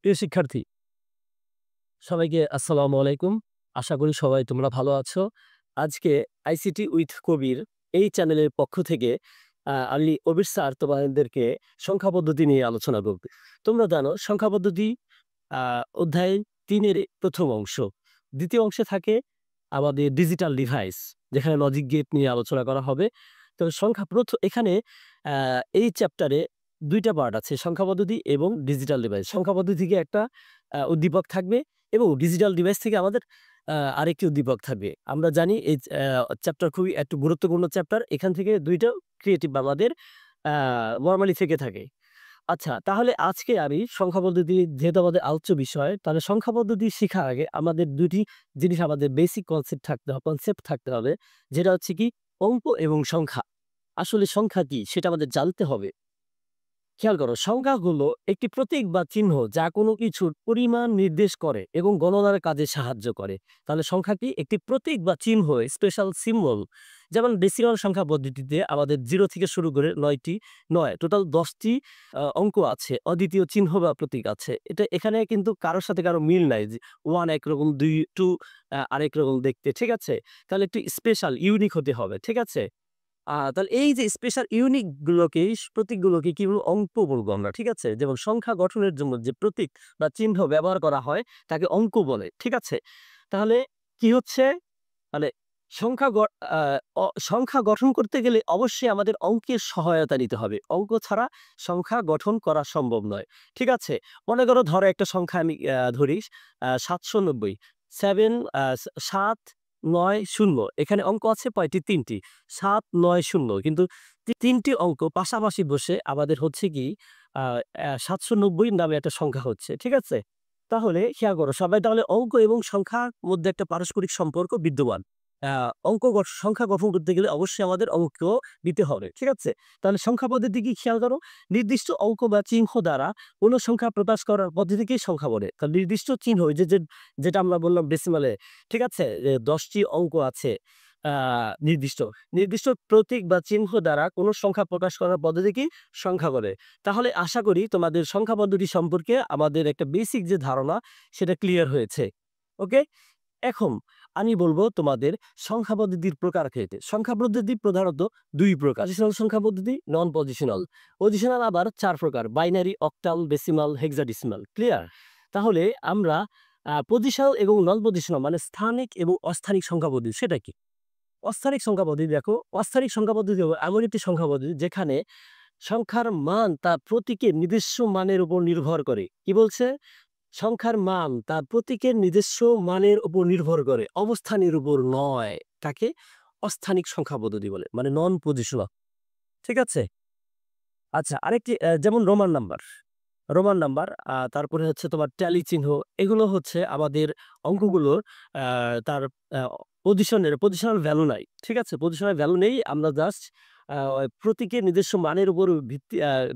প্রিয় শিক্ষার্থী, সবাইকে আসসালামু আলাইকুম। আশা করি সবাই তোমরা ভালো আছো। আজকে আইসিটি উইথ কবির এই চ্যানেলের পক্ষ থেকে আলী কবির স্যার তোমাদেরকে সংখ্যা পদ্ধতি নিয়ে আলোচনা করবে। তোমরা জানো সংখ্যা পদ্ধতি আ অধ্যায় ৩ এর ১ম অংশ। ২য় অংশে থাকে আমাদের ডিজিটাল ডিভাইস, যেখানে লজিক গেট নিয়ে আলোচনা করা হবে। তো সংখ্যা এখানে আ এই চ্যাপ্টারে ২ টা পার্ট আছে, সংখ্যা পদ্ধতি এবং ডিজিটাল ডিভাইস। সংখ্যা পদ্ধতি থেকে একটা উদ্দীপক থাকবে এবং ডিজিটাল ডিভাইস থেকে আমাদের আরেকটি উদ্দীপক থাকবে। আমরা জানি এই চ্যাপ্টার খুবই একটু গুরুত্বপূর্ণ চ্যাপ্টার। এখান থেকে ২ টা ক্রিয়েটিভ আমাদের আ নরমালি থেকে থাকে। আচ্ছা, তাহলে আজকে আমি সংখ্যা পদ্ধতি যেহেতু আমাদের আলোচ্য বিষয়, তাহলে সংখ্যা পদ্ধতি শিখার আগে আমাদের ২ টি জিনিস আমাদের বেসিক কনসেপ্ট থাকতে হবে। যেটা হচ্ছে কি অঙ্ক এবং সংখ্যা। আসলে সংখ্যা কি সেটা আমাদের জানতে হবে। খেয়াল করো, সংখ্যাগুলো একটি প্রতীক বা চিহ্ন যা কোনো কিছুর পরিমাণ নির্দেশ করে এবং গণনার কাজে সাহায্য করে। তাহলে সংখ্যা কি একটি প্রতীক বা চিহ্ন, স্পেশাল সিম্বল। যেমন ডেসিমাল সংখ্যা পদ্ধতিতে আমাদের 0 থেকে শুরু করে 9 টোটাল 10 টি অঙ্ক আছে, অদ্বিতীয় চিহ্ন বা প্রতীক আছে। এখানে কিন্তু কারোর সাথে কারো মিল নাই যে 1 একরকম, 2 আরেক রকম দেখতে, ঠিক আছে? তাহলে একটু স্পেশাল ইউনিক হতে হবে, ঠিক আছে? তাহলে এই যে স্পেশাল ইউনিক গুলোকে, প্রতীকগুলোকে কি বলবো? অঙ্ক বলবো আমরা, ঠিক আছে? যেমন সংখ্যা গঠনের জন্য যে প্রতীক বা চিহ্ন ব্যবহার করা হয় তাকে অঙ্ক বলে, ঠিক আছে? তাহলে কি হচ্ছে? মানে সংখ্যা গ আ অ সংখ্যা গঠন করতে গেলে অবশ্যই আমাদের অঙ্কের সহায়তা নিতে হবে। অঙ্ক ছাড়া সংখ্যা গঠন করা সম্ভব নয়। ঠিক আছে? মনে করো, ধরো একটা সংখ্যা আমি ধরি ৭৯০। 7 আ ৭, ৯, ০। এখানে অঙ্ক আছে কয়টি? ৩ টি। ৭, ৯, ০। কিন্তু ৩ টি অঙ্ক পাশাপাশি বসে আমাদের হচ্ছে কি আ ৭৯০ নামে একটা সংখ্যা হচ্ছে। ঠিক আছে? তাহলে খেয়াল করো সবাই, তাহলে অঙ্ক এবং সংখ্যার মধ্যে একটা পারস্পরিক সম্পর্ক বিদ্যমান। আ সংখ্যা গঠন করতে গেলে অবশ্যই আমাদের অঙ্ক দিতে হবে। ঠিক আছে? তাহলে সংখ্যা পদ্ধতি কি খেয়াল করো। নির্দিষ্ট অঙ্ক বা চিহ্ন দ্বারা কোন সংখ্যা প্রকাশ করার পদ্ধতিকেই সংখ্যা বলে। তাহলে নির্দিষ্ট চিহ্ন, ওই যেটা আমরা বললাম ডেসিমালে, ঠিক আছে? যে ১০ টি অঙ্ক আছে আ নির্দিষ্ট। নির্দিষ্ট প্রতীক বা চিহ্ন দ্বারা কোন সংখ্যা প্রকাশ করার পদ্ধতিকেই সংখ্যা বলে। তাহলে আশা করি তোমাদের সংখ্যা পদ্ধতি সম্পর্কে আমাদের একটা বেসিক যে ধারণা সেটা ক্লিয়ার হয়েছে। ওকে? এখন আমি বলবো তোমাদের সংখ্যা পদ্ধতির প্রকার ক্ষেত্রে। সংখ্যা পদ্ধতি প্রধানত ২ প্রকার। পজিশনাল সংখ্যা পদ্ধতি, নন পজিশনাল। পজিশনাল আবার ৪ প্রকার: binary, octal, decimal, hexadecimal. Clear? তাহলে আমরা পজিশনাল এবং নন পজিশনাল মানে স্থানিক এবং অস্থানিক সংখ্যা পদ্ধতি সেটা কি? অস্থানিক সংখ্যা পদ্ধতি দেখো, অস্থানিক সংখ্যা পদ্ধতি হলো এমন একটি সংখ্যা পদ্ধতি যেখানে সংখ্যার মান তার প্রতীকের নিজস্ব মানের উপর নির্ভর করে। কি বলছে? সংখ্যার মান তার প্রতীকের নিজস্ব মানের উপর নির্ভর করে, অবস্থানের উপর নয়। তাকে অস্থানিক সংখ্যা পদ্ধতি বলে, মানে নন পজিশনাল। ঠিক আছে? আচ্ছা, আরেকটি যেমন রোমান নাম্বার। রোমান নাম্বার তারপরে হচ্ছে তোমার ট্যালি চিহ্ন। এগুলো হচ্ছে আমাদের অঙ্কগুলোর আ তার আ পজিশনাল ভ্যালু নাই। ঠিক আছে? পজিশনাল ভ্যালু নেই। আমরা জাস্ট প্রতীকের নিজস্ব মানের উপর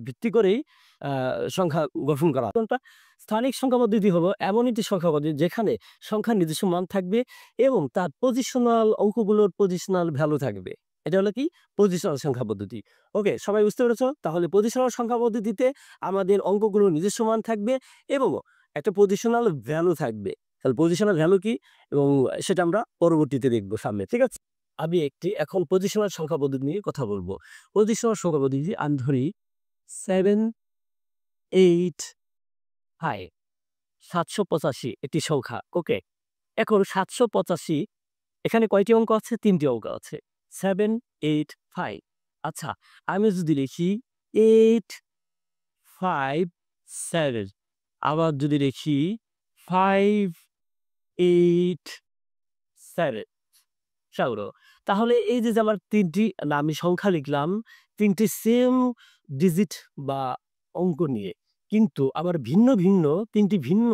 ভিত্তি করেই আ সংখ্যা গঠন করা। কোনটা? স্থানিক সংখ্যা পদ্ধতি হলো এমন একটি সংখ্যা পদ্ধতি যেখানে সংখ্যার নিজস্ব মান থাকবে এবং তার পজিশনাল অঙ্কগুলোর পজিশনাল ভ্যালু থাকবে। এটা হলো কি? পজিশনাল সংখ্যা পদ্ধতি। ওকে, সবাই বুঝতে পেরেছো? তাহলে পজিশনাল সংখ্যা পদ্ধতিতে আমাদের অঙ্কগুলোর নিজস্ব মান থাকবে এবং একটা পজিশনাল ভ্যালু থাকবে। তাহলে পজিশনাল ভ্যালু কি? এবং সেটা আমরা পরবর্তীতে দেখব সামনে। ঠিক আছে? আমি এখন পজিশনাল সংখ্যা পদ্ধতি নিয়ে কথা বলব। পজিশনাল সংখ্যা পদ্ধতি আমি ধরি 7, 8, 5, ৭৮৫ একটি সংখ্যা। ওকে? এখন ৭৮৫, এখানে কয়টি অঙ্ক আছে? ৩ টি অঙ্ক আছে। 7, 8, 5। আচ্ছা, আমি যদি লিখি 8, 5, 7, আবার যদি লিখি 5, 8, 7, সাগরো। তাহলে এই যে আমার ৩ টি আমি সংখ্যা লিখলাম, ৩ টি সেম ডিজিট বা অঙ্ক নিয়ে। কিন্তু আবার ভিন্ন ৩ টি ভিন্ন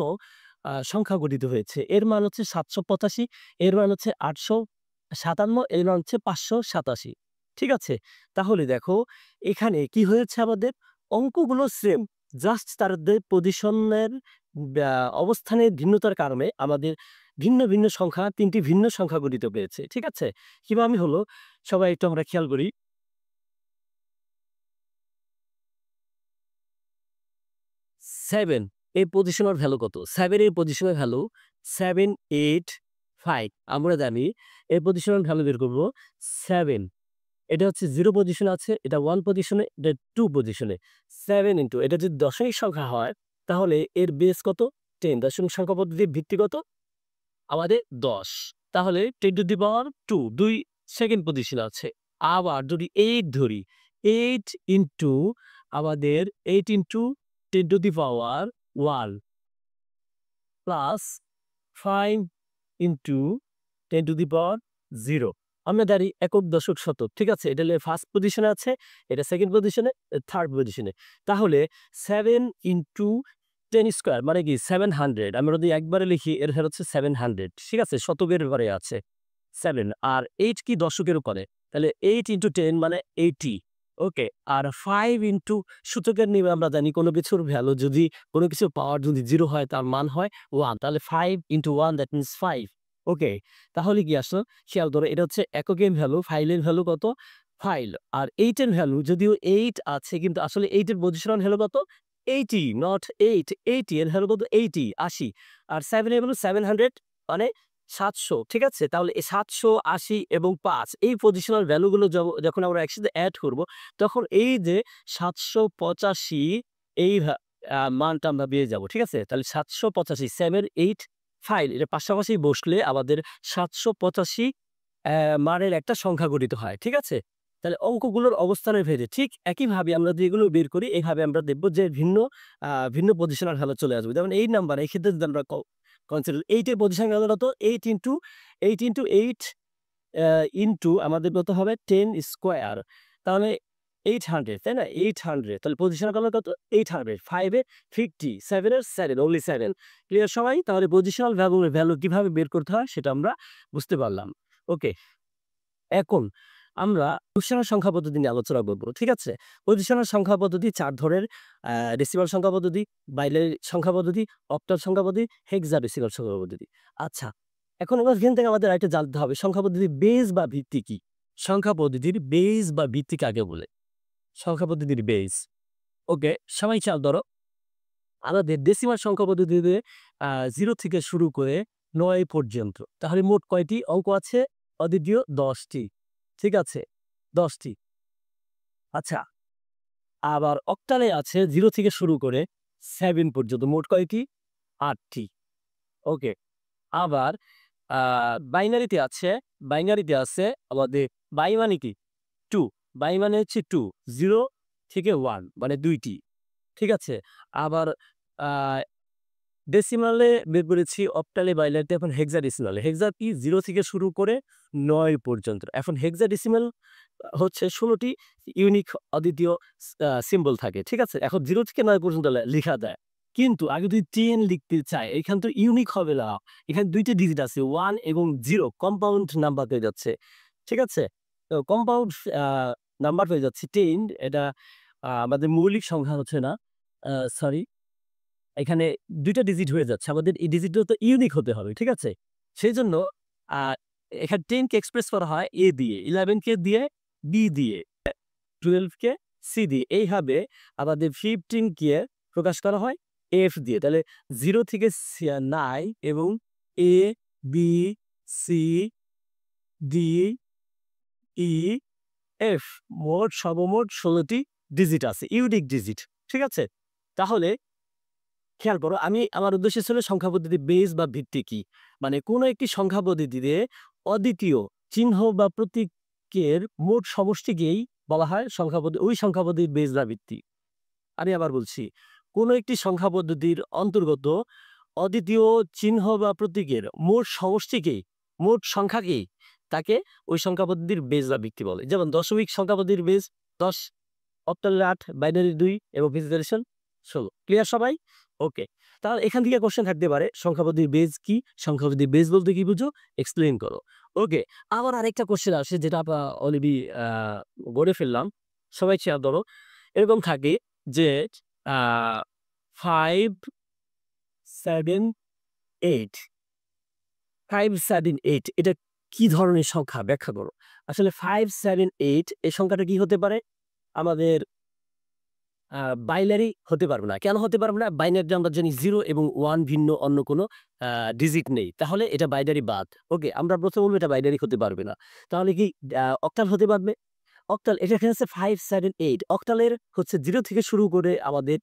সংখ্যা গঠিত হয়েছে। এর মান হচ্ছে ৭৮৫, এর মান হচ্ছে ৮৫৭, এর মান হচ্ছে ৫৮৭। ঠিক আছে? তাহলে দেখো এখানে কি হয়েছে আমাদের? অঙ্কগুলো সেম। জাস্ট তাদের পজিশনের ব্যা অবস্থানের ভিন্নতার কারণে আমাদের ভিন্ন সংখ্যা, ৩ টি ভিন্ন সংখ্যা গঠিত পেয়েছে। ঠিক আছে? কিভাবে হলো? সবাই একটু আমরা খেয়াল করি। 7 এই পজিশনাল ভ্যালু কত? 7 এর পজিশনাল ভ্যালু 7, 8, 5 আমরা জানি এই পজিশনাল ভ্যালু বের করব 7 এটা হচ্ছে 0 পজিশনে আছে, এটা 1 পজিশনে, এটা 2 পজিশনে। 7 ইনটু এটা যদি দশমিক সংখ্যা হয় তাহলে এর বেস কত? 10 দশমিক সংখ্যা পদ্ধতির ভিত্তি কত? আমাদের 10 তাহলে 10 টু দি পাওয়ার 2 2 সেকেন্ড পজিশনে আছে। আবার যদি 8 ধরি 8 ইনটু আমাদের 8 into 10 to the power 1 plus 5 into 10 to the power 0 আমরা জানি একক দশক শতক ঠিক আছে এটা হলে ফার্স্ট পজিশনে আছে এটা সেকেন্ড পজিশনে থার্ড পজিশনে তাহলে 7 ইনটু 10 স্কোয়ার মানে কি 700 আমরা যদি একবারে লিখি এর হচ্ছে 700 ঠিক আছে শতকের ঘরে আছে 7 আর 8 কি দশকের উপরে তাহলে 8 ইনটু 10 মানে 80 ওকে আর 5 ইনটু সূচকের নিয়ে আমরা জানি কোনো কিছুর ভ্যালু যদি কোনো কিছু পাওয়ার যদি 0 হয় তার মান হয় 1 তাহলে 5 ইনটু 1 দ্যাট মিন্স 5 ওকে তাহলে কি আসলো খেয়াল করো এটা হচ্ছে এককের ভ্যালু ফাইলের ভ্যালু কত ফাইল আর 8 এর ভ্যালু যদিও 8 আছে কিন্তু আসলে 8 এর পজিশন হলো কত 80 নট 8 80 এর ভ্যালু কত 80 80 আর 7 এর ভ্যালু 700 মানে 700 ঠিক আছে তাহলে এই 700 80 এবং 5 এই পজিশনাল ভ্যালুগুলো যখন আমরা একসাথে অ্যাড করব তখন এই যে 785 এই মানটা আমরা পেয়ে যাব ঠিক আছে তাহলে 785 7 8 ফাইল এটা পাশাপাশি বসলে আমাদের 785 মানের একটা সংখ্যা গঠিত হয় ঠিক আছে তাহলে অঙ্কগুলোর অবস্থানের ভেদে ঠিক একইভাবে আমরা যদি এগুলো বের করি এইভাবে আমরা দেখবো যে ভিন্ন পজিশনাল ভ্যালু চলে আসবে যেমন এই নাম্বার এই ক্ষেত্রে যদি আমরা কনসিডার 8 এর পজিশন ভ্যালু কত 8 ইনটু 8 ইনটু আমাদের কত হবে 10 স্কোয়ার তাহলে 800 তাই না 800 তাহলে পজিশন কত 800 5 এ 50 7 এর 7 অনলি 7 ক্লিয়ার সবাই তাহলে পজিশনাল ভ্যালু কিভাবে বের করতে হয় সেটা আমরা বুঝতে পারলাম ওকে এখন আমরা পজিশনাল সংখ্যা পদ্ধতি নিয়ে আলোচনা করব ঠিক আছে পজিশনাল সংখ্যা পদ্ধতি 4 ধরনের ডেসিমাল সংখ্যা পদ্ধতি বাইনারি সংখ্যা পদ্ধতি অক্টাল সংখ্যা পদ্ধতি হেক্সাডেসিমাল সংখ্যা পদ্ধতি আচ্ছা এখন এখান থেকে আমাদের আরেকটা জানতে হবে সংখ্যা পদ্ধতির বেস বা ভিত্তি কি সংখ্যা পদ্ধতির বেস বা ভিত্তি কাকে বলে সংখ্যা পদ্ধতির বেস ওকে সবাই খেয়াল ধরো আমাদের ডেসিমাল সংখ্যা পদ্ধতিতে 0 থেকে শুরু করে 9 পর্যন্ত তাহলে মোট কয়টি অঙ্ক আছে অদ্বিতীয় 10টি ঠিক আছে 10টি আচ্ছা আবার অক্টালে আছে 0 থেকে শুরু করে 7 পর্যন্ত মোট কয়টি 8টি ওকে আবার বাইনারিতে আছে আমাদের বাই মানে কি 2 বাই মানে হচ্ছে 2 0 থেকে 1 মানে 2টি ঠিক আছে আবার ডেসিমালে বের করেছি অক্টালে বাইনারিতে এখন হেক্সাডেসিমালে হেক্সা কি 0 থেকে শুরু করে 9 পর্যন্ত এখন হেক্সাডেসিমাল হচ্ছে 16টি ইউনিক অদ্বিতীয় সিম্বল থাকে ঠিক আছে এখন 0 থেকে 9 পর্যন্ত লেখা যায় কিন্তু আগে যদি 10 লিখতে চাই এখানে তো ইউনিক হবে না এখানে দুইটা ডিজিট আছে 1 এবং 0 কম্পাউন্ড নাম্বার হয়ে যাচ্ছে ঠিক আছে তো কম্পাউন্ড নাম্বার হয়ে যাচ্ছে 10 এটা আমাদের মৌলিক সংখ্যা হচ্ছে না সরি এখানে ২ টা ডিজিট হয়ে যাচ্ছে। আমাদের এই ডিজিটগুলো তো ইউনিক হতে হবে। ঠিক আছে? সেজন্য আ এখানে 10 কে এক্সপ্রেস করা হয় A দিয়ে, 11 কে দিয়ে B দিয়ে, 12 কে C দিয়ে। এইভাবে আমাদের 15 কে প্রকাশ করা হয় F দিয়ে। তাহলে 0 থেকে 9 এবং A, B, C, D, E, F সর্বমোট ১৬ টি ডিজিট আছে। Unique digit. ঠিক আছে? তাহলে খেয়াল করো আমি আমার উদ্দেশ্য ছিল সংখ্যা পদ্ধতির বেস বা ভিত্তি কি মানে কোনো একটি সংখ্যা পদ্ধতিতে অদ্বিতীয় চিহ্ন বা প্রতীকের মোট সমষ্টিকেই বলা হয় সংখ্যা পদ্ধতি ওই সংখ্যা পদ্ধতির বেস বা ভিত্তি আমি আবার বলছি কোনো একটি সংখ্যা পদ্ধতির অন্তর্গত অদ্বিতীয় চিহ্ন বা প্রতীকের মোট সমষ্টিকেই মোট সংখ্যাকেই তাকে ওই সংখ্যা পদ্ধতির বেস বা ভিত্তি বলে যেমন দশমিক সংখ্যা পদ্ধতির বেস 10 অক্টাল 8 বাইনারি 2 এবং ভিজিটেশন 16 ক্লিয়ার সবাই ওকে তাহলে এখান থেকে কোশ্চেন থাকতে পারে সংখ্যা পদ্ধতির বেস কি সংখ্যা পদ্ধতির বেস বলতে কি বুঝো এক্সপ্লেইন করো ওকে আবার আরেকটা কোশ্চেন আসে যেটা আমরা অলরেডি বলে ফেললাম সবাই খেয়াল ধরো এরকম থাকে যে 5 7 8 5 7 8 এটা কি ধরনের সংখ্যা ব্যাখ্যা করো আসলে 5 7 8 এই সংখ্যাটা কি হতে পারে আমাদের বাইনারি হতে পারবে না। কেন হতে পারবে না? বাইনারিতে আমরা জানি 0 এবং 1 ভিন্ন অন্য কোনো ডিজিট নেই। তাহলে এটা বাইনারি বাদ। ওকে, আমরা ১ম বলব এটা বাইনারি হতে পারবে না। তাহলে কি অক্টাল হতে পারবে? অক্টাল এটা এখানে আছে 5, 7, 8 অক্টালের হচ্ছে 0 থেকে শুরু করে আমাদের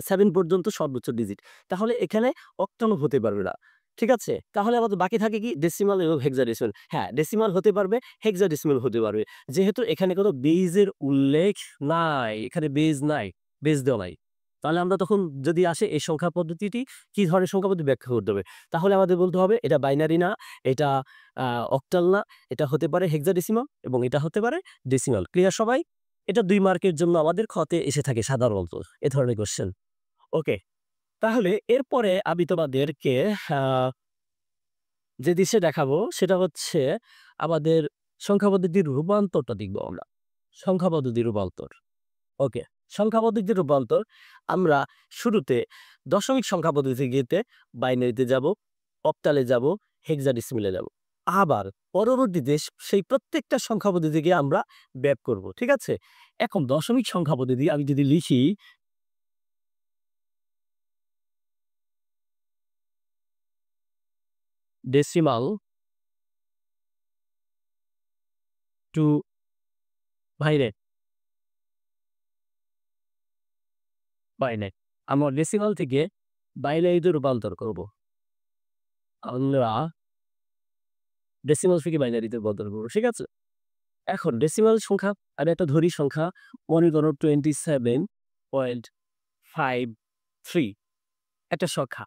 7 পর্যন্ত সর্বোচ্চ ডিজিট। তাহলে এখানে অক্টালও হতে পারবে না। ঠিক আছে? তাহলে আমাদের বাকি থাকে কি? ডেসিমাল এবং হেক্সাডেসিমাল। হ্যাঁ, ডেসিমাল হতে পারবে, হেক্সাডেসিমাল হতে পারবে। যেহেতু এখানে কোনো বেইজের উল্লেখ নাই, এখানে বেইজ নাই, বেইজ দেওয়া নাই। তাহলে আমরা তখন যদি আসে এই সংখ্যা পদ্ধতিটি কি ধরনের সংখ্যা পদ্ধতি ব্যাখ্যা করতে হবে? তাহলে আমাদের বলতে হবে এটা বাইনারি না, এটা আ অক্টাল না, এটা হতে পারে হেক্সাডেসিমাল এবং এটা হতে পারে ডেসিমাল। ক্লিয়ার সবাই? এটা ২ মার্কের জন্য আমাদের খতে এসে থাকে সাধারণত এ ধরনের কোয়েশ্চেন। ওকে। তাহলে এরপরে আমি তোমাদেরকে আ যে দৃশ্যে দেখাবো সেটা হচ্ছে আমাদের সংখ্যা পদ্ধতির রূপান্তরটা দেখব আমরা। সংখ্যা পদ্ধতির রূপান্তর। ওকে। সংখ্যা পদ্ধতির রূপান্তর আমরা শুরুতে দশমিক সংখ্যা পদ্ধতিতে বাইনারিতে যাব, অক্টালে যাব, হেক্সাডেসিমালে যাব। আবার পরবর্তীতে সেই প্রত্যেকটা সংখ্যা পদ্ধতিকে আমরা ব্যাপ করব। ঠিক আছে? এখন দশমিক সংখ্যা পদ্ধতি আমি যদি লিখি ডেসিমাল টু বাইনারি, বাইনারি। আমরা ডেসিমাল থেকে বাইনারিতে রূপান্তর করব। আমরা ডেসিমাল থেকে বাইনারিতে রূপান্তর করব। ঠিক আছে? এখন ডেসিমাল সংখ্যা আমি একটা ধরি সংখ্যা মনে করো 27.53 একটা সংখ্যা।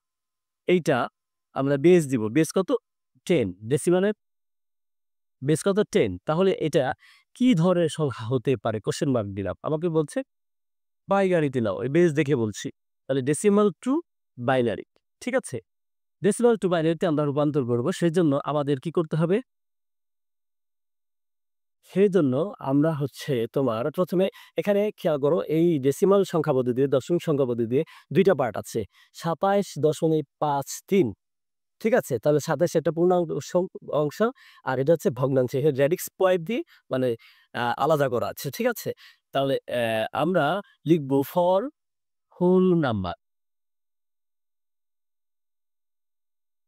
এইটা আমরা বেস দিব। বেস কত? 10 ডেসিমালের বেস কত? 10 তাহলে এটা কি ধরনের সংখ্যা হতে পারে? কোয়েশ্চেন মার্ক দিলাম। আমাকে বলছে বাইনারিতে নাও। এই বেস দেখে বলছি। তাহলে ডেসিমাল টু বাইনারি। ঠিক আছে? ডেসিমাল টু বাইনারিতে আমরা রূপান্তর করব। সেজন্য আমাদের কি করতে হবে? সেজন্য আমরা হচ্ছে তোমার ১ম এ এখানে খেয়াল করো এই ডেসিমাল সংখ্যা পদ্ধতি, দশমিক সংখ্যা পদ্ধতি ২ টা পার্ট আছে। ২৭.53 ঠিক আছে? তাহলে ২৭ একটা পূর্ণাঙ্গ অংশ আর এটা হচ্ছে ভগ্নাংশ। এর রেডিক্স পয়েন্ট দিয়ে মানে আলাদা করা আছে। ঠিক আছে? তাহলে আমরা লিখব for whole number,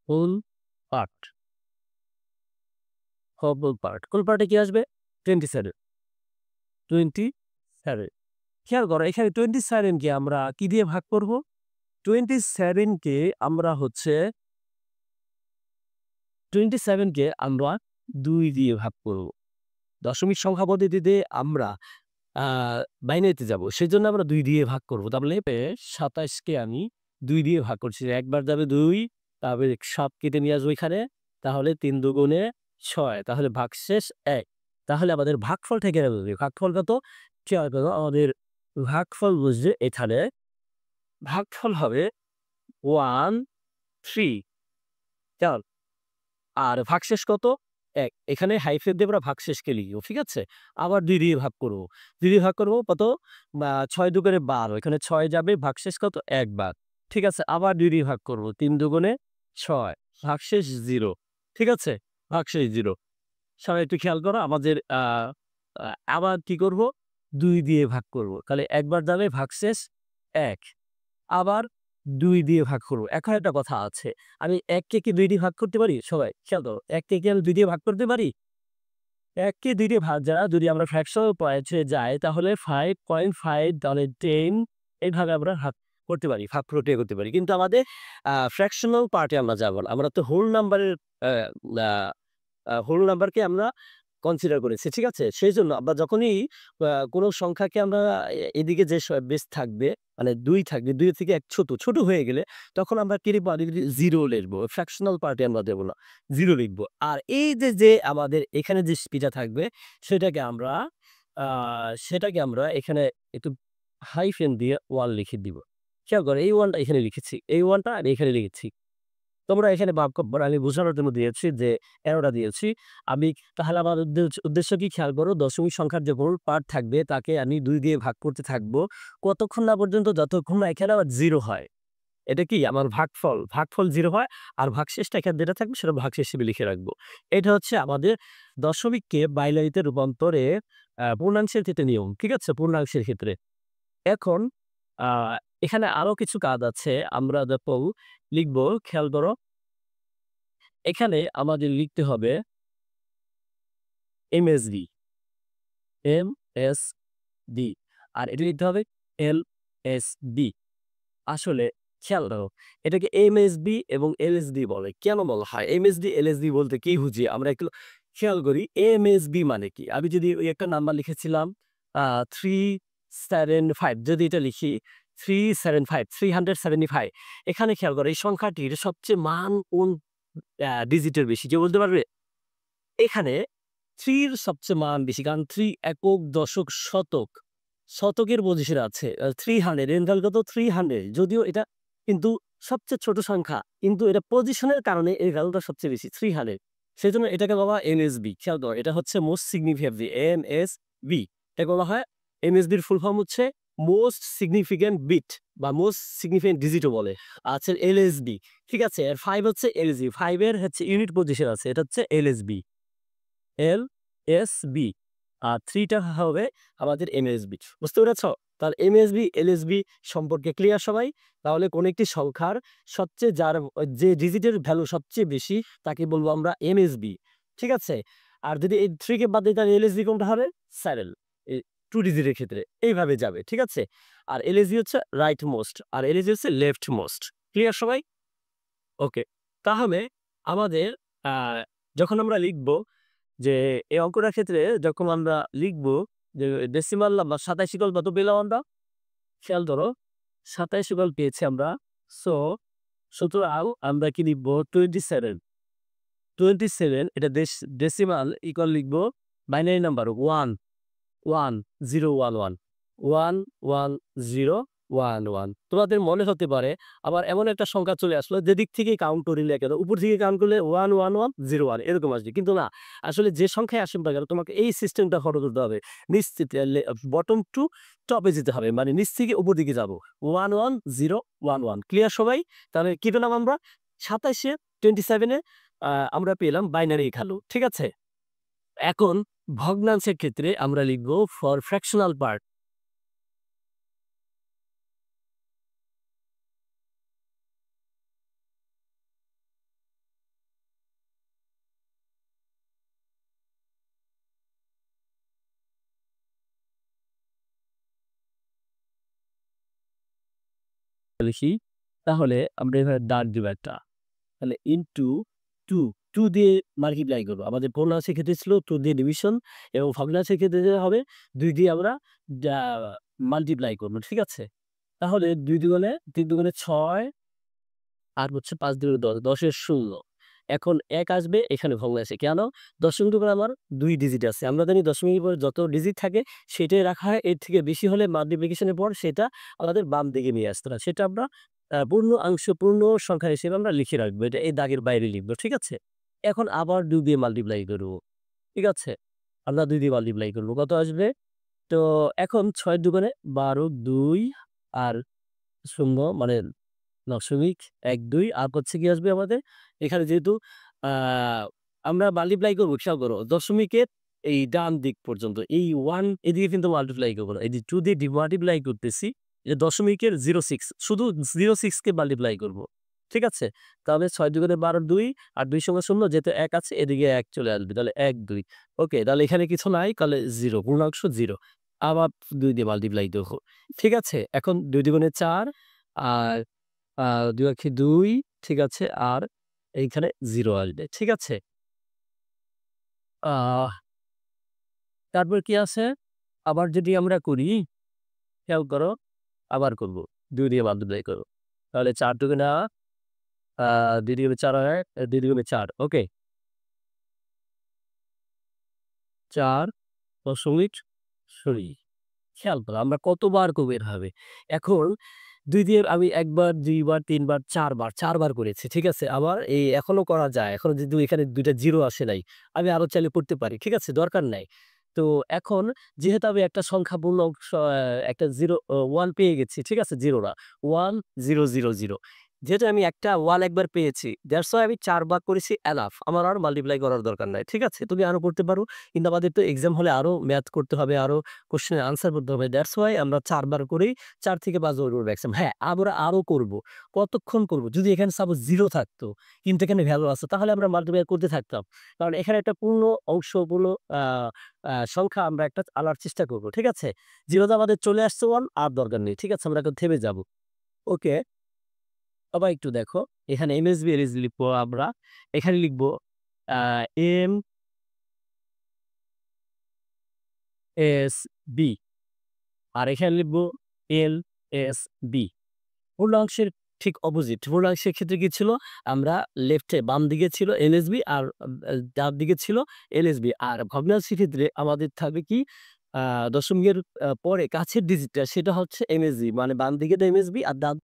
whole part, whole part. Whole পার্টে কি আসবে? 27, 27 খেয়াল করো এখানে 27 কে আমরা কি দিয়ে ভাগ করব? 27 কে আমরা হচ্ছে 27 কে আমরা ২ দিয়ে ভাগ করব। দশমিক সংখ্যা পদ্ধতিতে আমরা আ বাইনারিতে যাব। সেজন্য আমরা ২ দিয়ে ভাগ করব। তাহলে ২৭ কে আমি ২ দিয়ে ভাগ করছি। একবার যাবে ২, তারপরে ৭ কেটে নিয়ে আসবো এখানে। তাহলে ৩ দুগুণে ৬ তাহলে ভাগশেষ ১। তাহলে আমাদের ভাগফলটা এখানে বসবে। ভাগফল কত? খেয়াল করো আমাদের ভাগফল বসবে এখানে। ভাগফল হবে 1, 3 কেমন? আর ভাগশেষ কত? ১ এখানে হাইফেন দিয়ে আমরা ভাগশেষকে লিখব। ঠিক আছে? আবার ২ দিয়ে ভাগ করব। ২ দিয়ে ভাগ করব কত? ৬ দুগুণে ১২ এখানে ৬ যাবে ভাগশেষ কত? ১ বার। ঠিক আছে? আবার ২ দিয়ে ভাগ করব। ৩ দুগুণে ৬ ভাগশেষ 0 ঠিক আছে? ভাগশেষ 0 সবাই একটু খেয়াল করো আমাদের আ আ আবার কি করব? ২ দিয়ে ভাগ করব। তাহলে একবার যাবে ভাগশেষ ১ আবার ২ দিয়ে ভাগ করব। এখন একটা কথা আছে। আমি ১ কে কি ২ দিয়ে ভাগ করতে পারি? সবাই খেয়াল করো। ১ কে কি আমি ২ দিয়ে ভাগ করতে পারি? ১ কে ২ দিয়ে যদি আমরা ফ্র্যাকশনাল পয়েন্টে যাই তাহলে 5.5 তাহলে 10 এইভাবে আমরা ভাগ করতে পারি। ভাগ প্রক্রিয়া করতে পারি। কিন্তু আমাদের ফ্র্যাকশনাল পার্টে আমরা যাব না। আমরা তো হোল নাম্বারের আ আ হোল নাম্বারকে আমরা কনসিডার করেছি। ঠিক আছে? সেইজন্য আমরা যখনই কোন সংখ্যাকে আমরা এদিকে যে বেস থাকবে মানে ২ থাকবে, ২ থেকে ১ ছোট, ছোট হয়ে গেলে তখন আমরা কি লিখব? 0 লিখব। ফ্র্যাকশনাল পার্টে আমরা দেব না। 0 লিখব। আর এই যে আমাদের এখানে যে পিটা থাকবে সেটাকে আমরা আ সেটাকে আমরা এখানে একটু হাইফেন দিয়ে 1 লিখে দিব। খেয়াল করো এই 1 টা এখানে লিখেছি। এই 1 টা আমি এখানে লিখেছি। তোমরা এখানে ভাগ আমি বোঝানোর জন্য দিয়েছি যে অ্যারোটা দিয়েছি। আমি তাহলে আমার উদ্দেশ্য কি খেয়াল করো দশমিক সংখ্যার যে হোল পার্ট থাকবে তাকে আমি ২ দিয়ে ভাগ করতে থাকবো। কতক্ষণ না পর্যন্ত যতক্ষণ না এখানে আবার 0 হয়। এটা কি আমার ভাগফল। ভাগফল 0 হয় আর ভাগশেষটা এখানে যেটা থাকবে সেটা ভাগশেষ হিসেবে লিখে রাখবো। এটা হচ্ছে আমাদের দশমিককে বাইনারিতে রূপান্তরে পূর্ণাংশের ক্ষেত্রে নিয়ম। ঠিক আছে? পূর্ণাংশের ক্ষেত্রে। এখন এখানে আরো কিছু কাজ আছে। আমরা যখন লিখব, খেয়াল করো। এখানে আমাদের লিখতে হবে এমএসডি, এমএসডি। আর এটা লিখতে হবে এলএসডি। আসলে খেয়াল রাখো, এটাকে এমএসবি এবং এলএসডি বলে। কেন বলা হয়? এমএসডি, এলএসডি বলতে কি বুঝি? আমরা একটু খেয়াল করি, এমএসবি মানে কি? আমি যদি ওই একটা নাম্বার লিখেছিলাম 375, যদি এটা লিখি 375, 375, এখানে খেয়াল করো এই সংখ্যাটির সবচেয়ে মান কোন ডিজিটের বেশি? কেউ বলতে পারবে? এখানে 3 এর সবচেয়ে মান বেশি। কারণ 3 একক, দশক, শতক। শতকের পজিশনে আছে। 300 এর ভ্যালু কত? 300, যদিও এটা কিন্তু সবচেয়ে ছোট সংখ্যা। কিন্তু এটা পজিশনের কারণে এই ভ্যালুটা সবচেয়ে বেশি 300। সেজন্য এটাকে বলা হয় এমএসবি। খেয়াল করো, এটা হচ্ছে মোস্ট সিগনিফিকেন্ট এমএসবি। এটাকে বলা হয়, এমএসবির ফুল ফর্ম হচ্ছে মোস্ট সিগনিফিক্যান্ট বিট বা মোস্ট সিগনিফিক্যান্ট ডিজিটও বলে। আচ্ছা, এলএসবি। ঠিক আছে? আর 5 হচ্ছে এলএসবি। 5 এর হচ্ছে ইউনিট পজিশন আছে। এটা হচ্ছে এলএসবি। এলএসবি। আর 3 টা হবে আমাদের এমএসবি। বুঝতে পেরেছ? তাহলে এমএসবি, এলএসবি সম্পর্কে ক্লিয়ার সবাই? তাহলে কোন একটি সংখ্যার সবচেয়ে যে ডিজিটের ভ্যালু সবচেয়ে বেশি তাকে বলবো আমরা এমএসবি। ঠিক আছে? আর যদি এই 3 কে বাদ দিই তাহলে এলএসবি কোনটা হবে? স্যারেল। এই 2 ডিজিটের ক্ষেত্রে এইভাবে যাবে। ঠিক আছে? আর এলএসবি হচ্ছে রাইট মোস্ট আর এলএসবি হচ্ছে লেফট মোস্ট। ক্লিয়ার সবাই? ওকে। তাহলে আমাদের আ যখন আমরা লিখব যে এই অঙ্কটার ক্ষেত্রে যখন আমরা লিখব যে ডেসিমাল নাম্বার 27 ইকুয়াল কত পেলাম আমরা? খেয়াল করো, 27 ইকুয়াল পেয়েছি আমরা। সো সুতরাং আমরা কি লিখব? 27। 27 এটা ডেসিমাল ইকুয়াল লিখব বাইনারি নাম্বার 1, 1, 0, 1, 1, 1, 1, 0, 1, 1। তোমাদের মনে হতে পারে আবার এমন একটা সংখ্যা চলে আসলো যেদিক থেকেই কাউন্ট করি না কেন, উপর থেকে কাউন্ট করলে 1, 1, 1, 0, 1 এরকম আসবে। কিন্তু না, আসলে যে সংখ্যায় আসুক না কেন তোমাকে এই সিস্টেমটা ফলো করতে হবে। নিচ থেকে বটম টু টপে যেতে হবে। মানে নিচ থেকে উপর দিকে যাব। 1, 1, 0, 1, 1। ক্লিয়ার সবাই? তাহলে কি পেলাম আমরা? 27 এ 27 এ আমরা পেলাম বাইনারি ভ্যালু। ঠিক আছে? এখন ভগ্নাংশের ক্ষেত্রে আমরা লিখব ফর ফ্র্যাকশনাল পার্ট। লিখি, তাহলে আমরা এভাবে দাগ দিব একটা। তাহলে ইনটু 2, 2 দিয়ে মাল্টিপ্লাই করব। আমাদের পূর্ণরাশির ক্ষেত্রে ছিল 2 দিয়ে ডিভিশন এবং ভগ্নাংশের ক্ষেত্রে যেটা হবে 2 দিয়ে আমরা যা মাল্টিপ্লাই করব। ঠিক আছে? তাহলে 2 দুগুণে 3 দুগুণে 6 আর হচ্ছে 5 দুগুণে 10, 10 এর 16। এখন 1 আসবে এখানে ভগ্নাংশে। কেন? দশমিকের উপরে আমার 2 ডিজিট আছে। আমরা জানি দশমিকের উপরে যত ডিজিট থাকে সেটাই রাখা হয়। এর থেকে বেশি হলে মাল্টিপ্লিকেশন এর পর সেটা আমাদের বাম দিকে নিয়ে আসতে হয়। সেটা আমরা পূর্ণ সংখ্যা হিসেবে আমরা লিখে রাখবো। এটা এই দাগের বাইরে লিখবো। ঠিক আছে? এখন আবার 2 দিয়ে মাল্টিপ্লাই করব। ঠিক আছে? আমরা 2 দিয়ে মাল্টিপ্লাই করব। কত আসবে? তো এখন 6 দুগুণে 12, 2 আর 0 মানে দশমিক ১, ২ আর হচ্ছে কি আসবে আমাদের? এখানে যেহেতু আ আমরা মাল্টিপ্লাই করব, খেয়াল করো। দশমিকের এই ডান দিক পর্যন্ত এই 1 এদিকে কিন্তু মাল্টিপ্লাই করব না। এই যে 2 দিয়ে মাল্টিপ্লাই করতেছি, এই দশমিকের 06 শুধু 06 কে মাল্টিপ্লাই করব। ঠিক আছে? তাহলে ৬ দুগুণে ১২, ২ আর ২ সমান ০ যেহেতু ১ আছে এদিকে ১ চলে আসবে। তাহলে ১, ২। ওকে, তাহলে এখানে কিছু নাই, তাহলে 0 পূর্ণাংশ 0। আবার ২ দিয়ে মাল্টিপ্লাই দেব। ঠিক আছে? এখন ২ দুগুণে ৪ আর ২ একে ২, ঠিক আছে? আর এইখানে 0 আসবে। ঠিক আছে? আহ তারপর কি আছে? আবার যদি আমরা করি, খেয়াল করো, আবার করব। ২ দিয়ে মাল্টিপ্লাই করব। তাহলে ৪ দুগুণা ২ দুগুণে ৪ হয়, ২ দুগুণে ৪। ওকে? ৪ দশমিক সরি, খেয়াল করো আমরা কতবার করব এভাবে। এখন ২ দিয়ে আমি ১ বার, ২ বার, ৩ বার, ৪ বার, ৪ বার করেছি। ঠিক আছে? আবার এই এখনো করা যায়। এখনো যেহেতু এখানে ২ টা ০ আসে নাই। আমি আরো চাইলে করতে পারি। ঠিক আছে? দরকার নাই। তো এখন যেহেতু আমি একটা সংখ্যা পূর্ণ একটা 0 1 পেয়ে গেছি। ঠিক আছে? 0 না। 1 0 0 0। যেহেতু আমি একটা ওয়াল একবার পেয়েছি, দ্যাটস ওয়াই আমি ৪ ভাগ করেছি এনাফ। আমার আর মাল্টিপ্লাই করার দরকার নাই। ঠিক আছে? তুমি আরো করতে পারো। কিন্তু আমাদের তো এক্সাম হলে আরো ম্যাথ করতে হবে, আরো কোয়েশ্চেন এর আনসার করতে হবে। দ্যাটস ওয়াই আমরা ৪ বার করেই ৪ থেকে ৫ বার করব ম্যাক্সিমাম। হ্যাঁ, আমরা আরো করব। কতক্ষণ করব? যদি এখানে সাপোজ 0 থাকতো, কিন্তু এখানে ভ্যালু আছে, তাহলে আমরা মাল্টিপ্লাই করতে থাকতাম। কারণ এখানে একটা পূর্ণ অংশ, পূর্ণ আ আ সংখ্যা আমরা একটা আনার চেষ্টা করব। ঠিক আছে? 0 তে আমাদের চলে আসছে 1, আর দরকার নেই। ঠিক আছে? আমরা এখন থেমে যাব। ওকে। আবার একটু দেখো, এখানে এমএসবি, এলএসবি লিখবো আমরা। এখানে লিখবো আ এমএসবি, আর এখানে লিখবো এলএসবি। পূর্ণাংশের ঠিক অপোজিট। পূর্ণাংশের ক্ষেত্রে কি ছিল? আমরা লেফটে বাম দিকে ছিল এলএসবি, আর ডান দিকে ছিল এলএসবি। আর ভগ্নাংশের ক্ষেত্রে আমাদের থাকবে কি? আ দশমিকের পরে কাছের ডিজিটটা সেটা হচ্ছে এমএসবি। মানে বাম দিকেটা এমএসবি আর ডান